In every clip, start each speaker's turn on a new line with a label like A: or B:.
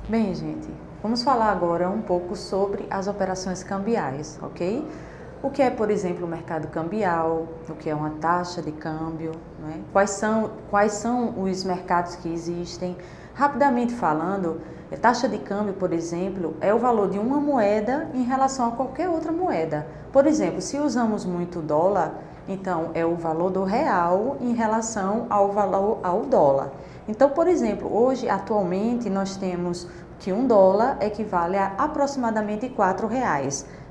A: Bem, gente, vamos falar agora um pouco sobre as operações cambiais, ok? O que é, por exemplo, o mercado cambial, o que é uma taxa de câmbio, né? Quais são os mercados que existem? Rapidamente falando, taxa de câmbio, por exemplo, é o valor de uma moeda em relação a qualquer outra moeda. Por exemplo, se usamos muito dólar, então é o valor do real em relação ao valor ao dólar. Então, por exemplo, hoje, atualmente, nós temos que um dólar equivale a aproximadamente R$ 4,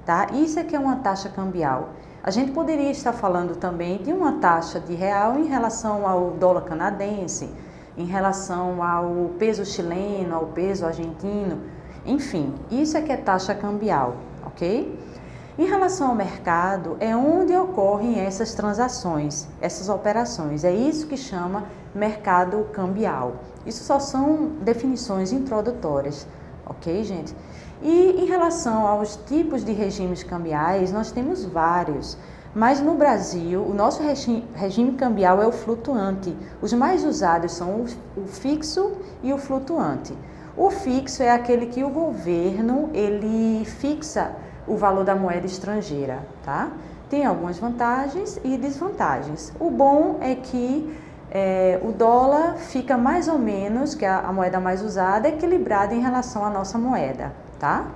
A: tá? Isso é que é uma taxa cambial. A gente poderia estar falando também de uma taxa de real em relação ao dólar canadense, em relação ao peso chileno, ao peso argentino, enfim, isso é que é taxa cambial, ok? Em relação ao mercado, é onde ocorrem essas transações, essas operações. É isso que chama mercado cambial. Isso só são definições introdutórias, ok, gente? E em relação aos tipos de regimes cambiais, nós temos vários. Mas no Brasil, o nosso regime cambial é o flutuante. Os mais usados são o fixo e o flutuante. O fixo é aquele que o governo ele fixa o valor da moeda estrangeira, tá? Tem algumas vantagens e desvantagens. O bom é que o dólar fica mais ou menos, que é a moeda mais usada, equilibrada em relação à nossa moeda, tá?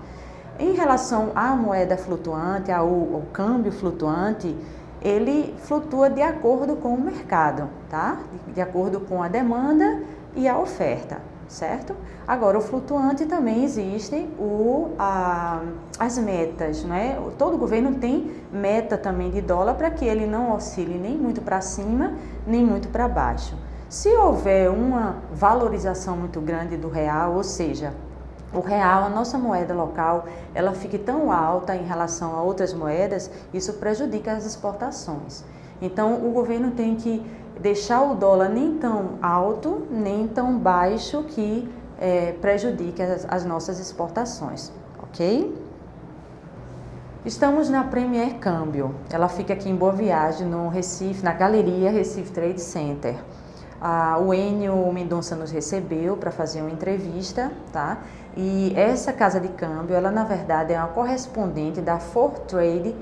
A: Em relação à moeda flutuante, ao câmbio flutuante, ele flutua de acordo com o mercado, tá? De acordo com a demanda e a oferta, certo? Agora, o flutuante também existe as metas, né? Todo governo tem meta também de dólar para que ele não oscile nem muito para cima, nem muito para baixo. Se houver uma valorização muito grande do real, ou seja, o real, a nossa moeda local, ela fique tão alta em relação a outras moedas, isso prejudica as exportações. Então, o governo tem que deixar o dólar nem tão alto, nem tão baixo que prejudique as nossas exportações, ok? Estamos na Premier Câmbio, ela fica aqui em Boa Viagem, no Recife, na Galeria Recife Trade Center. O Enio Mendonça nos recebeu para fazer uma entrevista, tá? E essa casa de câmbio, ela na verdade é uma correspondente da Fortrade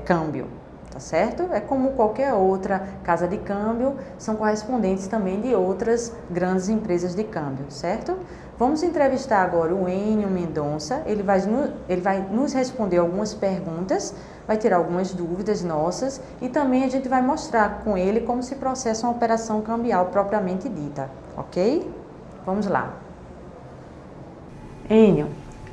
A: Câmbio, tá certo? É como qualquer outra casa de câmbio, são correspondentes também de outras grandes empresas de câmbio, certo? Vamos entrevistar agora o Enio Mendonça, ele vai nos responder algumas perguntas, vai tirar algumas dúvidas nossas e também a gente vai mostrar com ele como se processa uma operação cambial propriamente dita, ok? Vamos lá. Enio,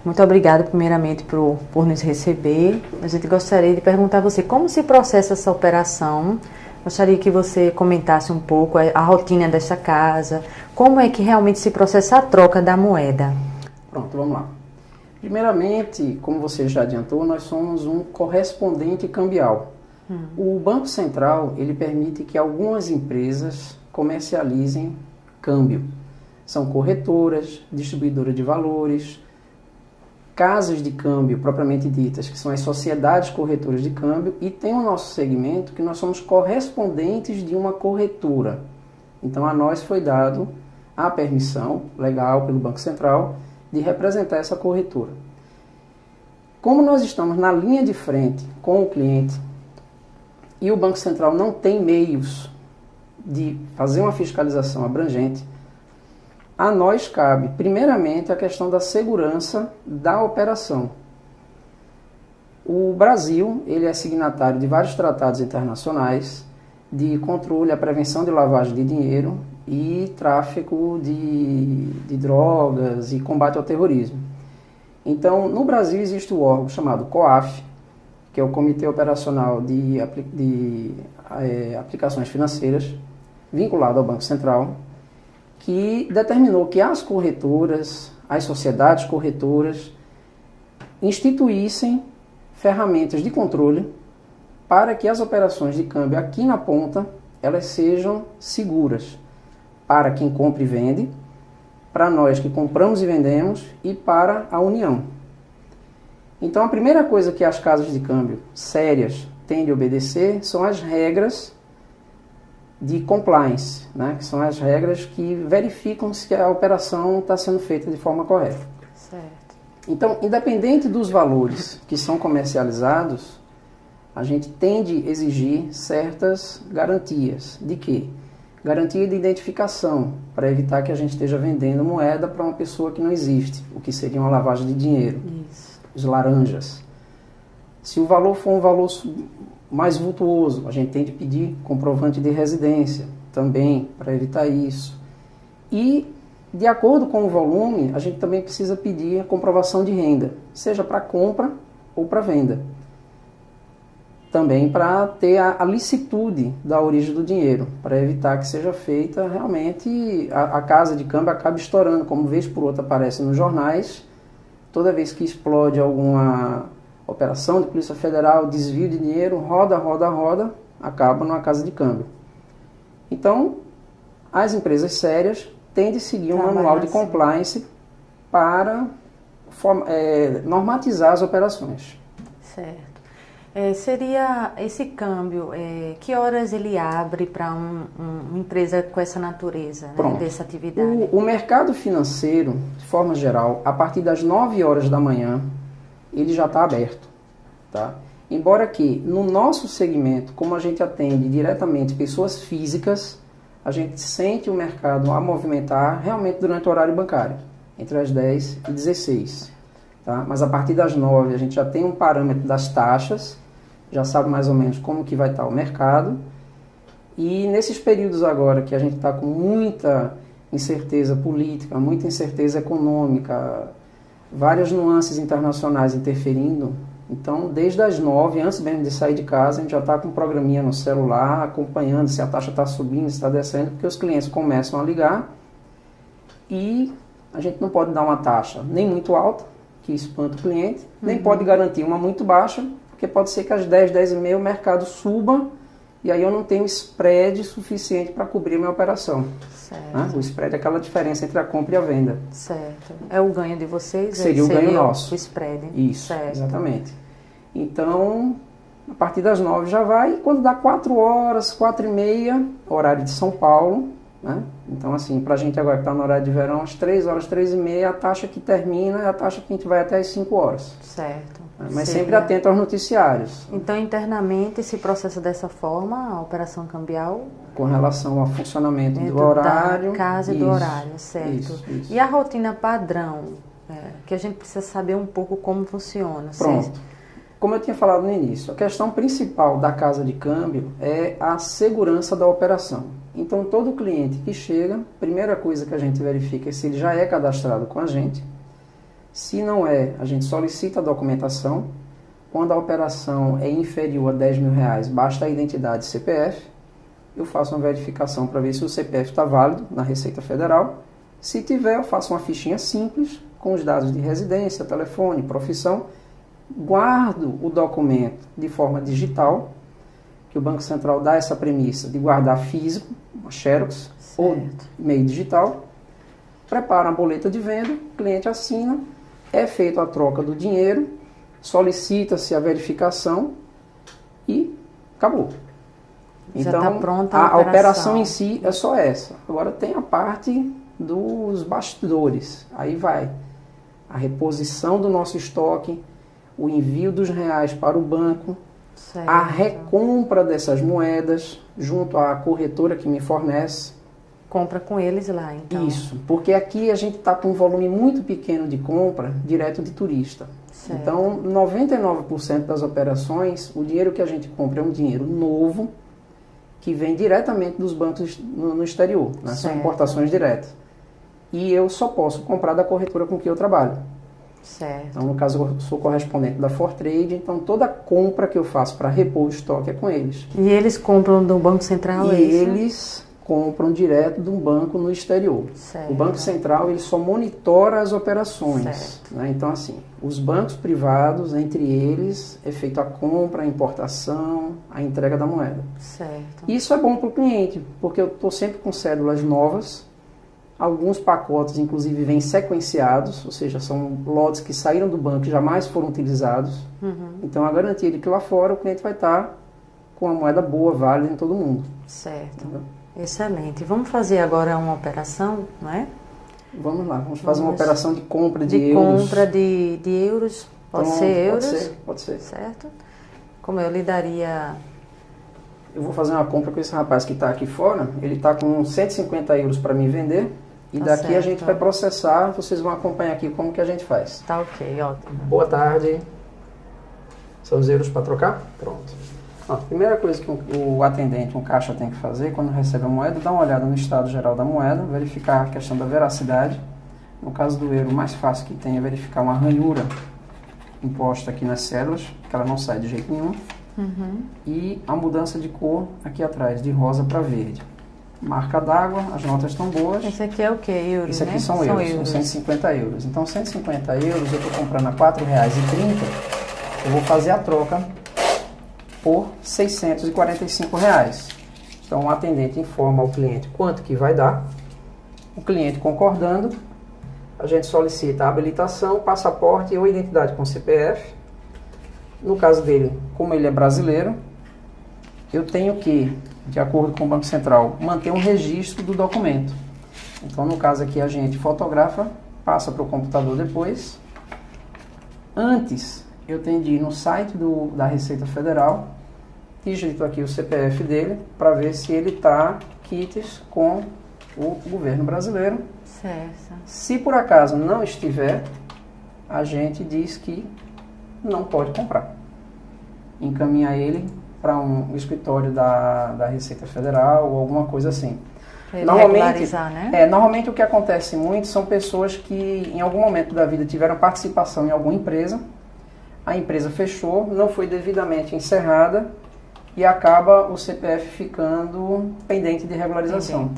A: muito obrigada primeiramente por nos receber. A gente gostaria de perguntar a você como se processa essa operação. Gostaria que você comentasse um pouco a rotina dessa casa, como é que realmente se processa a troca da moeda.
B: Pronto, vamos lá. Primeiramente, como você já adiantou, nós somos um correspondente cambial. O Banco Central, ele permite que algumas empresas comercializem câmbio. São corretoras, distribuidoras de valores, casas de câmbio propriamente ditas, que são as sociedades corretoras de câmbio, e tem o nosso segmento que nós somos correspondentes de uma corretora. Então a nós foi dado a permissão legal pelo Banco Central de representar essa corretora. Como nós estamos na linha de frente com o cliente e o Banco Central não tem meios de fazer uma fiscalização abrangente, a nós cabe, primeiramente, a questão da segurança da operação. O Brasil, ele é signatário de vários tratados internacionais de controle à prevenção de lavagem de dinheiro e tráfico de drogas e combate ao terrorismo. Então, no Brasil existe o órgão chamado COAF, que é o Comitê Operacional de Aplicações Financeiras, vinculado ao Banco Central, que determinou que as corretoras, as sociedades corretoras, instituíssem ferramentas de controle para que as operações de câmbio aqui na ponta elas sejam seguras para quem compra e vende, para nós que compramos e vendemos e para a União. Então a primeira coisa que as casas de câmbio sérias têm de obedecer são as regras de compliance, né, que são as regras que verificam se a operação está sendo feita de forma correta.
A: Certo.
B: Então, independente dos valores que são comercializados, a gente tende a exigir certas garantias. De quê? Garantia de identificação, para evitar que a gente esteja vendendo moeda para uma pessoa que não existe, o que seria uma lavagem de dinheiro.
A: Isso.
B: Os laranjas. Se o valor for um valor mais vultuoso, a gente tem de pedir comprovante de residência também, para evitar isso. E, de acordo com o volume, a gente também precisa pedir a comprovação de renda, seja para compra ou para venda. Também para ter a licitude da origem do dinheiro, para evitar que seja feita realmente a casa de câmbio acabe estourando, como vez por outra aparece nos jornais, toda vez que explode alguma operação de Polícia Federal, desvio de dinheiro, roda, acaba numa casa de câmbio. Então, as empresas sérias têm de seguir um manual de compliance para normatizar as operações.
A: Certo. Seria esse câmbio, que horas ele abre para uma empresa com essa natureza, né, dessa atividade?
B: O mercado financeiro, de forma geral, a partir das 9 horas da manhã, ele já está aberto. Tá? Embora que no nosso segmento, como a gente atende diretamente pessoas físicas, a gente sente o mercado a movimentar realmente durante o horário bancário, entre as 10 e 16. Tá? Mas a partir das 9 a gente já tem um parâmetro das taxas, já sabe mais ou menos como que vai estar o mercado. E nesses períodos agora que a gente está com muita incerteza política, muita incerteza econômica, várias nuances internacionais interferindo, então desde as 9, antes mesmo de sair de casa, a gente já está com um programinha no celular, acompanhando se a taxa está subindo, se está descendo, porque os clientes começam a ligar e a gente não pode dar uma taxa nem muito alta, que espanta o cliente, nem pode garantir uma muito baixa, porque pode ser que às 10, 10 e meia o mercado suba e aí eu não tenho spread suficiente para cobrir a minha operação.
A: Certo.
B: Né? O spread é aquela diferença entre a compra e a venda.
A: Certo. É o ganho de vocês?
B: Seria o ganho nosso.
A: O spread.
B: Isso,
A: certo.
B: Exatamente. Então, a partir das 9 já vai, e quando dá 4 horas, 4 e meia, horário de São Paulo, né? Então, assim, para a gente agora que está no horário de verão, às 3 horas, 3 e meia, a taxa que termina é a taxa que a gente vai até às 5 horas.
A: Certo.
B: Mas sempre atento aos noticiários.
A: Então, internamente, se processa dessa forma a operação cambial?
B: Com relação ao funcionamento do horário.
A: Da casa e do horário, certo.
B: Isso.
A: E a rotina padrão, que a gente precisa saber um pouco como funciona.
B: Pronto. Como eu tinha falado no início, a questão principal da casa de câmbio é a segurança da operação. Então, todo cliente que chega, a primeira coisa que a gente verifica é se ele já é cadastrado com a gente. Se não é, a gente solicita a documentação. Quando a operação é inferior a 10 mil reais, basta a identidade CPF. Eu faço uma verificação para ver se o CPF está válido na Receita Federal. Se tiver, eu faço uma fichinha simples com os dados de residência, telefone, profissão. Guardo o documento de forma digital, que o Banco Central dá essa premissa de guardar físico, uma xerox, ou meio digital. Preparo a boleta de venda, o cliente assina, é feita a troca do dinheiro, solicita-se a verificação e acabou.
A: Já
B: então,
A: tá pronta
B: a operação em si é só essa. Agora tem a parte dos bastidores. Aí vai a reposição do nosso estoque, o envio dos reais para o banco,
A: certo.
B: A recompra dessas moedas junto à corretora que me fornece.
A: Compra com eles lá, então.
B: Isso, porque aqui a gente está com um volume muito pequeno de compra direto de turista.
A: Certo.
B: Então, 99% das operações, o dinheiro que a gente compra é um dinheiro novo que vem diretamente dos bancos no exterior, né? São importações diretas. E eu só posso comprar da corretora com que eu trabalho.
A: Certo.
B: Então, no caso, eu sou correspondente da Fortrade, então toda compra que eu faço para repor o estoque é com eles.
A: E eles compram do Banco Central?
B: E eles compram direto de um banco no exterior.
A: Certo.
B: O Banco Central ele só monitora as operações.
A: Certo.
B: Né? Então, assim, os bancos privados, entre eles, é feita a compra, a importação, a entrega da moeda.
A: Certo.
B: Isso é bom para o cliente, porque eu estou sempre com cédulas novas. Alguns pacotes, inclusive, vêm sequenciados, ou seja, são lotes que saíram do banco e jamais foram utilizados. Então, a garantia de que lá fora o cliente vai estar com uma moeda boa, válida em todo mundo.
A: Certo. Entendeu? Excelente. Vamos fazer agora uma operação, não é?
B: Vamos lá, vamos fazer uma operação de compra de euros.
A: De compra de euros, pode ser euros?
B: Pode ser.
A: Certo. Como eu lhe daria...
B: Eu vou fazer uma compra com esse rapaz que está aqui fora, ele está com 150 euros para me vender, e
A: Tá
B: daqui
A: certo.
B: a gente vai processar, vocês vão acompanhar aqui como que a gente faz.
A: Tá ok, ótimo.
B: Boa tarde. São os euros para trocar? Pronto. A primeira coisa que o atendente, um caixa, tem que fazer quando recebe a moeda, dá uma olhada no estado geral da moeda, verificar a questão da veracidade. No caso do euro, o mais fácil que tem é verificar uma ranhura imposta aqui nas cédulas, que ela não sai de jeito nenhum. E a mudança de cor aqui atrás, de rosa para verde. Marca d'água, as notas estão boas.
A: Esse aqui é o que? Euros,
B: Isso aqui
A: né?
B: são euros, são 150 euros. Então, 150 euros eu estou comprando a R$ 4,30, eu vou fazer a troca por R$ 645. Então, o atendente informa ao cliente quanto que vai dar. O cliente concordando, a gente solicita a habilitação, passaporte ou identidade com CPF. No caso dele, como ele é brasileiro, eu tenho que, de acordo com o Banco Central, manter um registro do documento. Então, no caso aqui, a gente fotografa, passa para o computador depois. Antes, eu tenho de ir no site da Receita Federal, digito aqui o CPF dele, para ver se ele está quites com o governo brasileiro.
A: Certo.
B: Se por acaso não estiver, a gente diz que não pode comprar. Encaminha ele para um escritório da Receita Federal ou alguma coisa assim. Normalmente o que acontece muito são pessoas que em algum momento da vida tiveram participação em alguma empresa, a empresa fechou, não foi devidamente encerrada e acaba o CPF ficando pendente de regularização.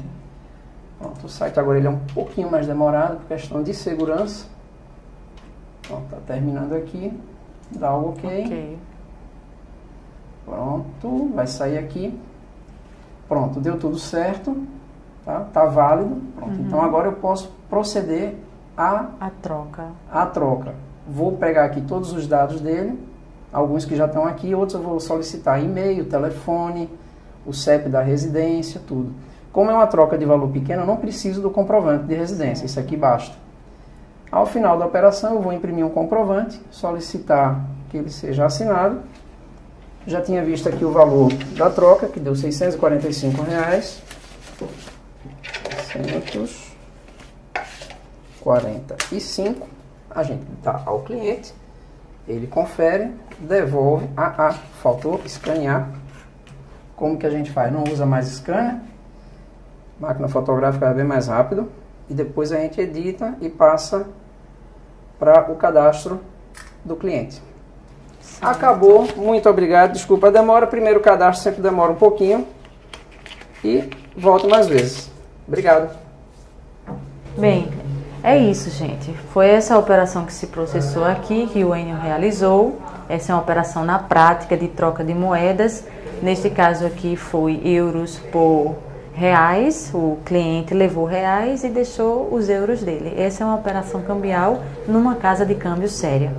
B: Pronto, o site agora ele é um pouquinho mais demorado por questão de segurança. Está terminando aqui. Dá o ok. Pronto, vai sair aqui. Pronto, deu tudo certo. Tá válido. Pronto, então agora eu posso proceder à troca. Vou pegar aqui todos os dados dele, alguns que já estão aqui, outros eu vou solicitar e-mail, telefone, o CEP da residência, tudo. Como é uma troca de valor pequeno, eu não preciso do comprovante de residência, isso aqui basta. Ao final da operação, eu vou imprimir um comprovante, solicitar que ele seja assinado. Já tinha visto aqui o valor da troca, que deu R$ 645. 645. A gente dá ao cliente, ele confere, devolve. Faltou escanear. Como que a gente faz? Não usa mais scanner. Máquina fotográfica é bem mais rápido. E depois a gente edita e passa para o cadastro do cliente. Sim. Acabou, muito obrigado, desculpa a demora, primeiro cadastro sempre demora um pouquinho e volto mais vezes. Obrigado.
A: Bem, é isso, gente. Foi essa a operação que se processou aqui, que o Enio realizou. Essa é uma operação na prática de troca de moedas. Neste caso aqui foi euros por reais, o cliente levou reais e deixou os euros dele. Essa é uma operação cambial numa casa de câmbio séria.